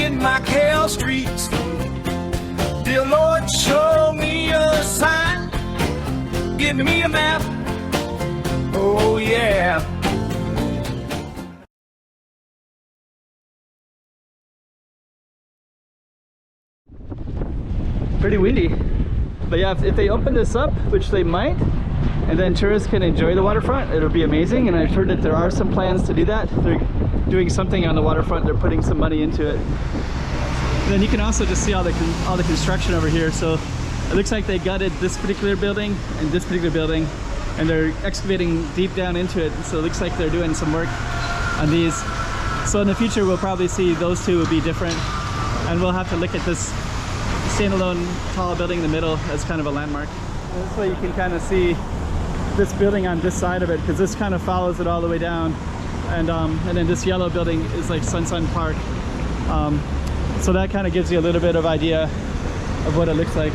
Walking Macau Streets. Dear Lord, show me a sign. Give me a map. Oh yeah. Pretty windy, but yeah, if they open this up, which they might, and then tourists can enjoy the waterfront, it'll be amazing. And I've heard that there are some plans to do that. They're doing something on the waterfront. They're putting some money into it. And then you can also just see all the construction over here. So it looks like they gutted this particular building and this particular building, and they're excavating deep down into it. So it looks like they're doing some work on these. So in the future, we'll probably see those two will be different, and we'll have to look at this standalone tall building in the middle as kind of a landmark. And this way you can kind of see this building on this side of it, because this kind of follows it all the way down, and then this yellow building is like Sun Park. So that kind of gives you a little bit of idea of what it looks like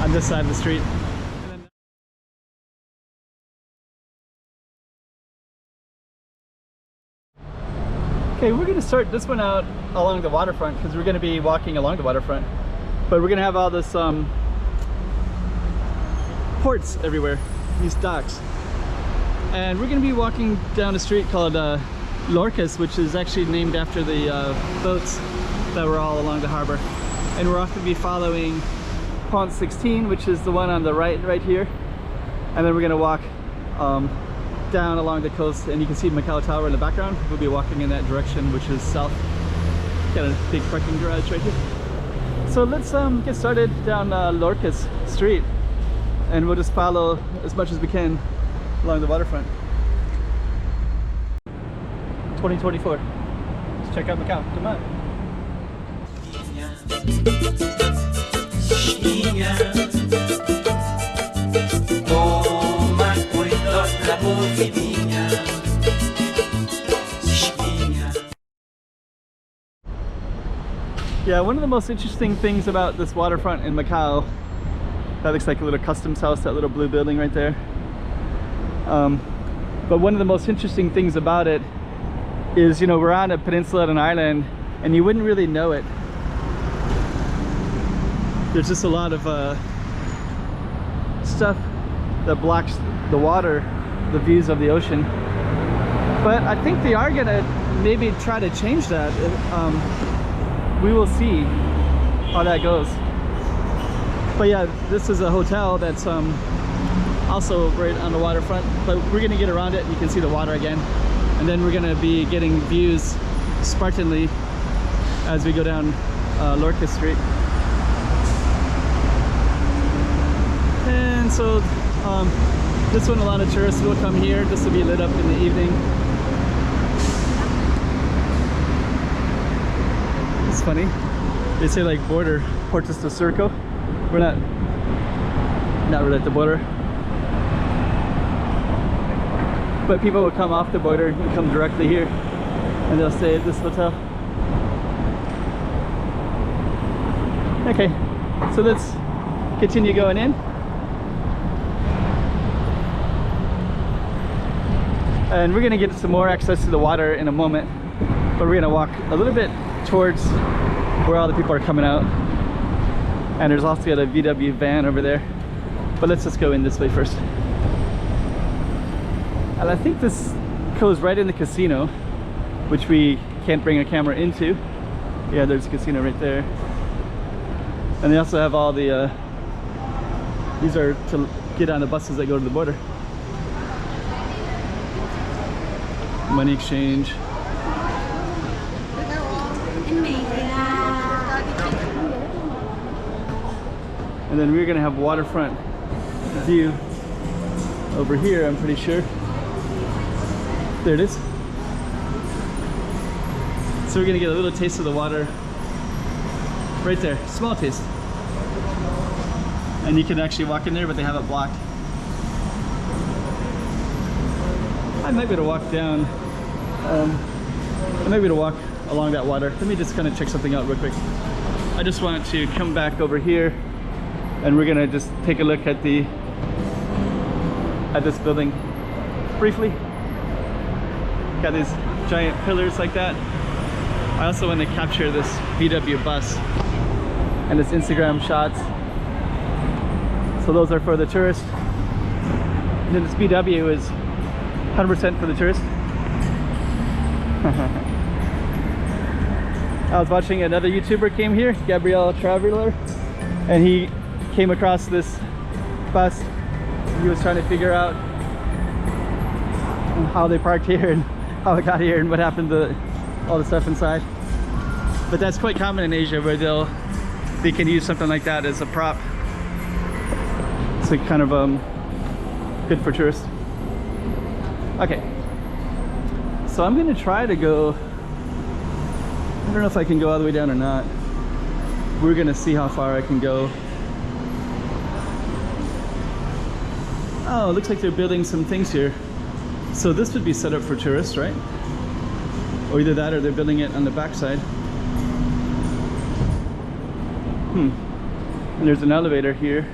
on this side of the street. Okay, we're going to start this one out along the waterfront because we're going to be walking along the waterfront. But we're gonna have all this ports everywhere, these docks, and we're gonna be walking down a street called Lorchas, which is actually named after the boats that were all along the harbor. And we're off to be following Pont 16, which is the one on the right here, and then we're gonna walk down along the coast, and you can see Macau Tower in the background. We'll be walking in that direction, which is south. Got a big parking garage right here. So let's get started down Lorchas Street, and we'll just follow as much as we can along the waterfront. 2024. Let's check out Macau. Come on. Yeah, one of the most interesting things about this waterfront in Macau, that looks like a little customs house, that little blue building right there. But one of the most interesting things about it is, you know, we're on a peninsula, an island, and you wouldn't really know it. There's just a lot of stuff that blocks the water, the views of the ocean. But I think they are gonna maybe try to change that. We will see how that goes. But yeah, this is a hotel that's also right on the waterfront, but we're gonna get around it and you can see the water again. And then we're gonna be getting views Spartanly as we go down Lorchas Street. And so this one, a lot of tourists will come here just to be lit up in the evening. It's funny, they say like border, Portas do Circo. We're not really at the border, but people will come off the border and come directly here, and they'll stay at this hotel. Okay, so let's continue going in, and we're gonna get some more access to the water in a moment, but we're gonna walk a little bit towards where all the people are coming out, and there's also got a VW van over there, but let's just go in this way first. And I think this goes right in the casino, which we can't bring a camera into. Yeah, there's a casino right there, and they also have all the these are to get on the buses that go to the border. Money exchange. And then we're gonna have waterfront view over here, I'm pretty sure. There it is. So we're gonna get a little taste of the water right there, small taste. And you can actually walk in there, but they have it blocked. I might be able to walk down. I might be able to walk along that water. Let me just kind of check something out real quick. I just want to come back over here, and we're gonna just take a look at this building briefly. Got these giant pillars like that. I also want to capture this VW bus and its Instagram shots. So those are for the tourists. And then this VW is 100% for the tourists. I was watching another YouTuber came here, Gabriel Traveler, and he came across this bus. He was trying to figure out how they parked here and how it got here and what happened to all the stuff inside. But that's quite common in Asia, where they can use something like that as a prop. It's like kind of good for tourists. Okay, so I'm gonna try to go. I don't know if I can go all the way down or not. We're gonna see how far I can go. Oh, it looks like they're building some things here. So this would be set up for tourists, right? Or either that or they're building it on the backside. And there's an elevator here.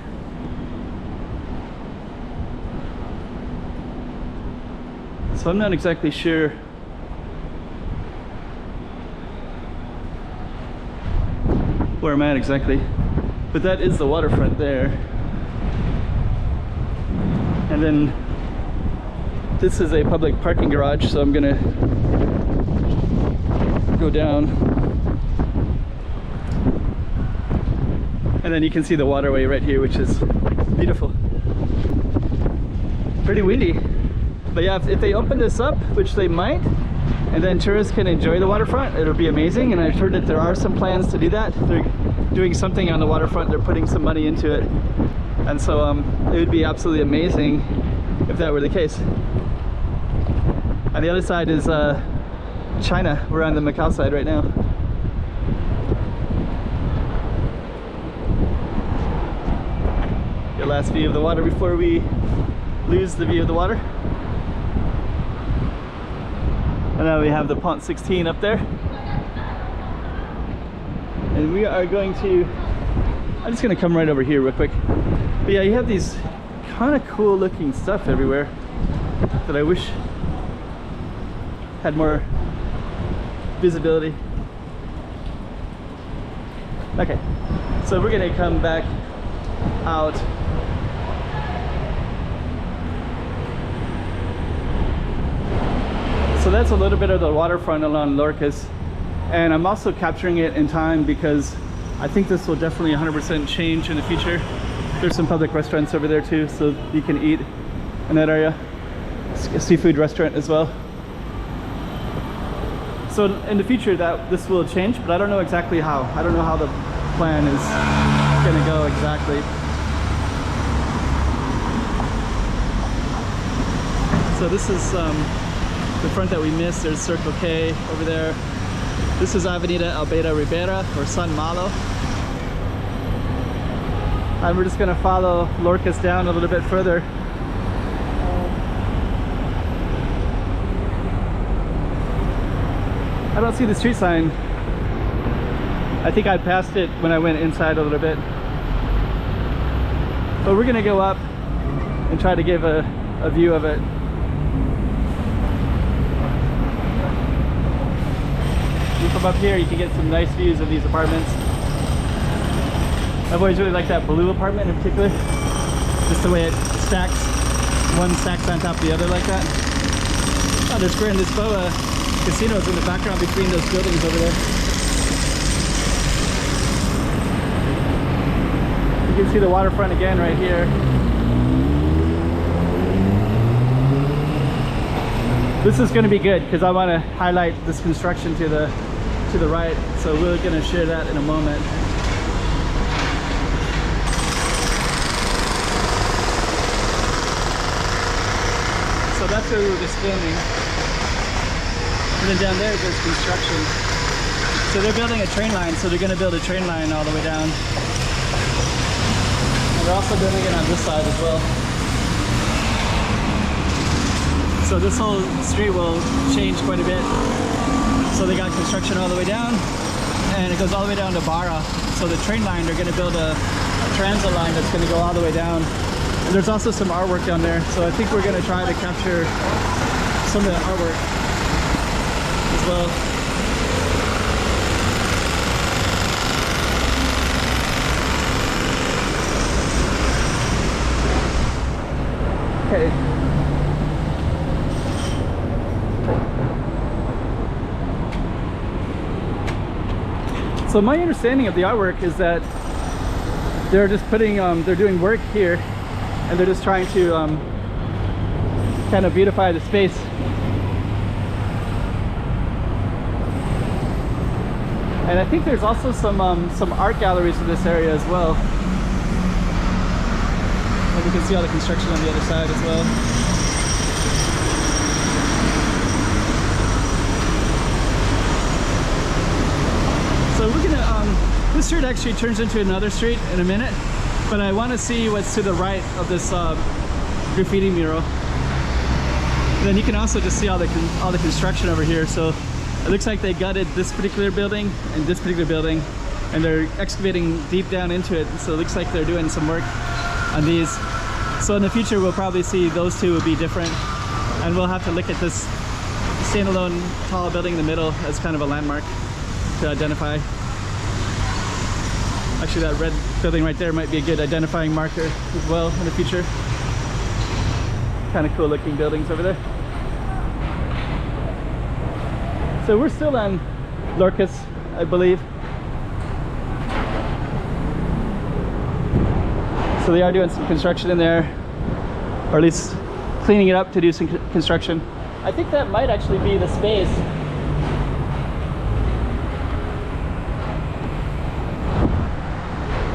So I'm not exactly sure where I'm at exactly, but that is the waterfront there. And then this is a public parking garage, so I'm gonna go down. And then you can see the waterway right here, which is beautiful. Pretty windy. But yeah, if they open this up, which they might, and then tourists can enjoy the waterfront, it'll be amazing. And I've heard that there are some plans to do that. They're doing something on the waterfront, they're putting some money into it. And so it would be absolutely amazing if that were the case. On the other side is China. We're on the Macau side right now. Your last view of the water before we lose the view of the water. And now we have the Pont 16 up there. And we are going to, I'm just going to come right over here real quick. But yeah, you have these kind of cool looking stuff everywhere that I wish had more visibility. Okay, so we're going to come back out. So that's a little bit of the waterfront along Lorchas, and I'm also capturing it in time because I think this will definitely 100% change in the future. There's some public restaurants over there too, so you can eat in that area. A seafood restaurant as well. So in the future this will change, but I don't know exactly how. I don't know how the plan is gonna go exactly. So this is the front that we missed. There's Circle K over there. This is Avenida Albeida Ribera, or San Malo. And we're just gonna follow Lorchas down a little bit further. I don't see the street sign. I think I passed it when I went inside a little bit. But we're gonna go up and try to give a view of it. From up here you can get some nice views of these apartments. I've always really liked that blue apartment in particular. Just the way it stacks. One stacks on top of the other like that. Oh, there's Grand Lisboa casinos in the background between those buildings over there. You can see the waterfront again right here. This is going to be good because I want to highlight this construction to the right, so we're going to share that in a moment. So that's where we were just filming. And then down there's construction. So they're building a train line, so they're going to build a train line all the way down. And they're also building it on this side as well. So this whole street will change quite a bit. So they got construction all the way down, and it goes all the way down to Barra. So the train line, they're going to build a transit line that's going to go all the way down. And there's also some artwork down there, so I think we're going to try to capture some of the artwork as well. So my understanding of the artwork is that they're just putting, they're doing work here, and they're just trying to kind of beautify the space. And I think there's also some art galleries in this area as well. And you can see all the construction on the other side as well. So we're gonna, this street actually turns into another street in a minute, but I want to see what's to the right of this graffiti mural. And then you can also just see all the construction over here. So it looks like they gutted this particular building and this particular building, and they're excavating deep down into it. So it looks like they're doing some work on these. So in the future, we'll probably see those two will be different, and we'll have to look at this standalone tall building in the middle as kind of a landmark to identify. Actually, that red building right there might be a good identifying marker as well in the future. Kind of cool looking buildings over there. So we're still on Lorchas, I believe. So they are doing some construction in there, or at least cleaning it up to do some construction. I think that might actually be the space.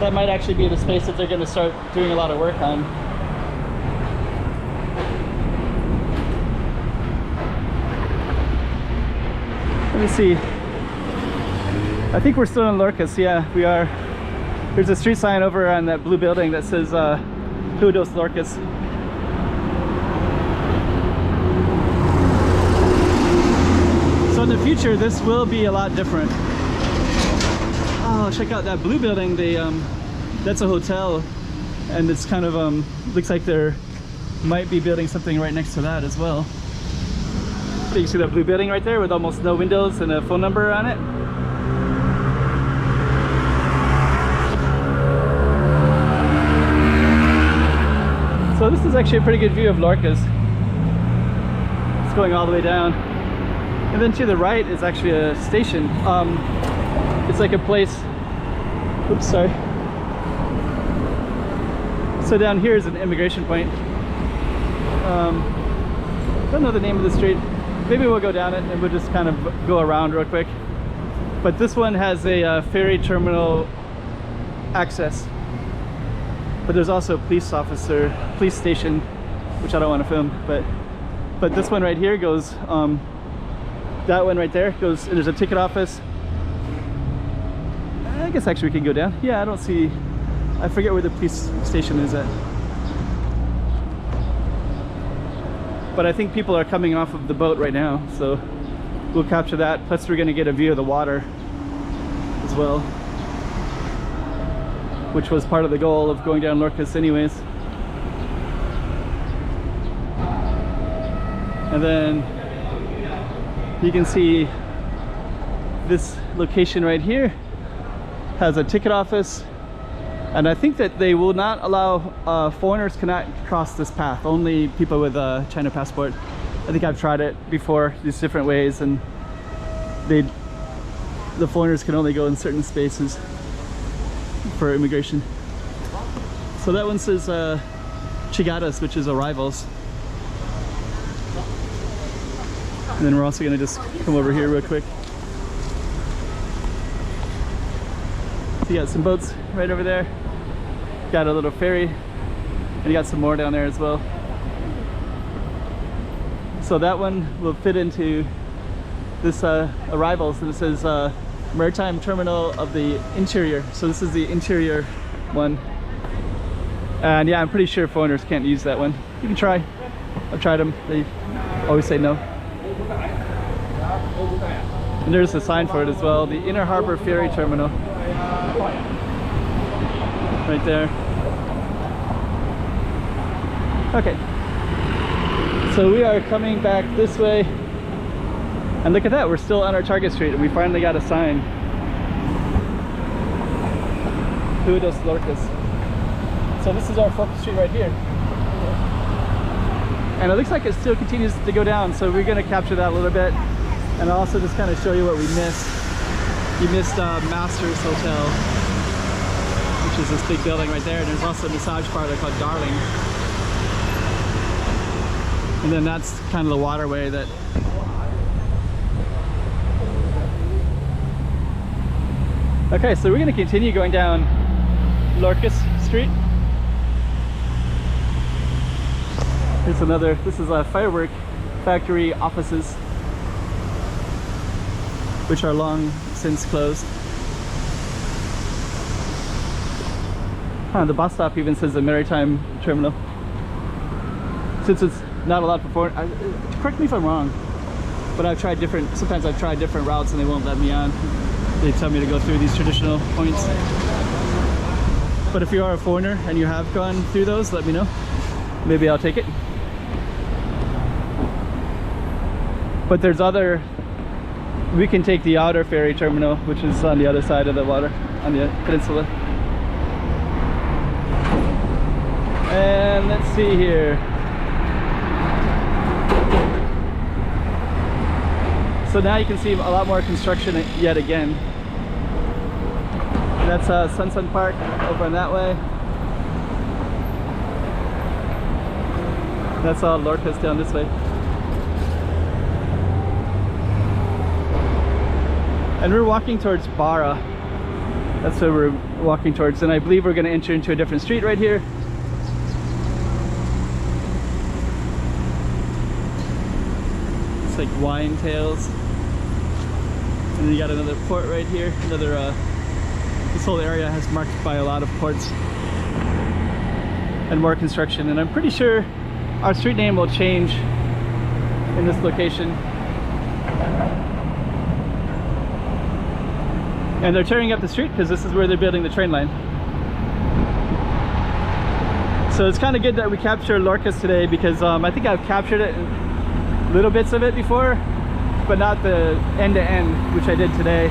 That might actually be the space that they're going to start doing a lot of work on. Let me see. I think we're still in Lorchas. Yeah, we are. There's a street sign over on that blue building that says Rua das Lorchas. So in the future, this will be a lot different. Oh, check out that blue building. They that's a hotel, and it's kind of looks like they're might be building something right next to that as well. So you see that blue building right there with almost no windows and a phone number on it. So this is actually a pretty good view of Lorchas. It's going all the way down, and then to the right is actually a station. It's like a place. Oops, sorry. So down here is an immigration point. Don't know the name of the street. Maybe we'll go down it and we'll just kind of go around real quick. But this one has a ferry terminal access. But there's also a police station, which I don't want to film. But this one right here goes. That one right there goes, and there's a ticket office. I guess actually we can go down. Yeah, I don't see. I forget where the police station is at. But I think people are coming off of the boat right now, so we'll capture that. Plus we're going to get a view of the water as well, which was part of the goal of going down Lorchas anyways. And then you can see this location right here has a ticket office, and I think that they will not allow foreigners cannot cross this path, only people with a China passport. I think I've tried it before, these different ways, and the foreigners can only go in certain spaces for immigration. So that one says Chegadas, which is arrivals. And then we're also going to just come over here real quick. So you got some boats right over there. Got a little ferry, and you got some more down there as well. So that one will fit into this arrivals, and it says Maritime Terminal of the Interior. So this is the interior one. And yeah, I'm pretty sure foreigners can't use that one. You can try. I've tried them. They always say no. And there's a sign for it as well. The Inner Harbor Ferry Terminal. Right there. Okay. So we are coming back this way. And look at that, we're still on our target street, and we finally got a sign. Rua das Lorchas. So this is our focus street right here. And it looks like it still continues to go down, so we're going to capture that a little bit. And I'll also just kind of show you what we missed. you missed Masters Hotel, which is this big building right there. And there's also a massage parlor called Darling. And then that's kind of the waterway that okay, so we're going to continue going down Lorchas Street. Here's another, this is a firework factory offices, which are long since closed. The bus stop even says the maritime terminal. Since it's not allowed for correct me if I'm wrong, but I've tried sometimes I've tried different routes and they won't let me on. They tell me to go through these traditional points. But if you are a foreigner and you have gone through those, let me know. Maybe I'll take it. But there's other, we can take the outer ferry terminal, which is on the other side of the water, on the peninsula. And let's see here. So now you can see a lot more construction yet again. That's Sun Park over on that way. That's all Lorchas down this way. And we're walking towards Barra. That's where we're walking towards. And I believe we're going to enter into a different street right here. It's like wine tails. And then you got another port right here. Another, this whole area has marked by a lot of ports and more construction. And I'm pretty sure our street name will change in this location. And they're tearing up the street because this is where they're building the train line. So it's kind of good that we captured Lorchas today because I think I've captured it in little bits of it before, but not the end-to-end, which I did today.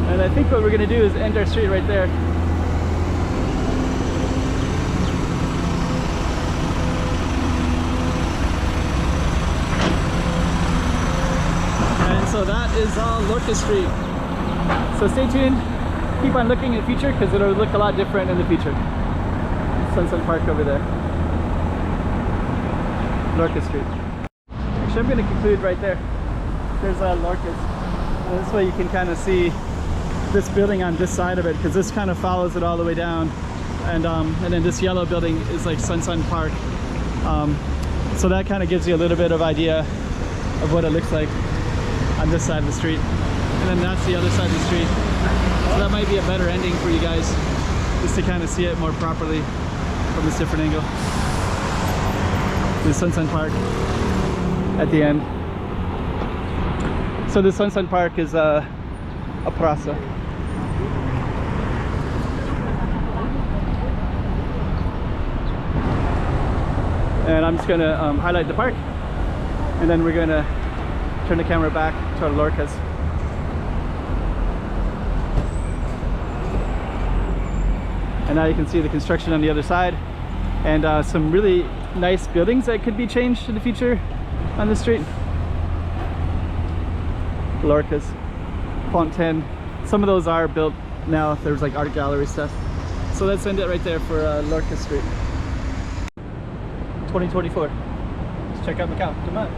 And I think what we're going to do is end our street right there. And so that is Lorchas Street. So stay tuned. Keep on looking in the future because it'll look a lot different in the future. Sunset Park over there. Lorchas Street. Actually, I'm going to conclude right there. There's Lorchas. And this way you can kind of see this building on this side of it because this kind of follows it all the way down. And then this yellow building is like Sun Park. So that kind of gives you a little bit of idea of what it looks like on this side of the street. And then that's the other side of the street. So that might be a better ending for you guys, just to kind of see it more properly from this different angle. The Sun Park at the end. So the Sun Park is a praça. And I'm just going to highlight the park, and then we're going to turn the camera back to our Lorchas. And now you can see the construction on the other side and some really nice buildings that could be changed in the future on the street. Lorchas, Pont 10. Some of those are built now. There's like art gallery stuff. So let's end it right there for Lorchas Street. 2024. Let's check out Macau. Come on.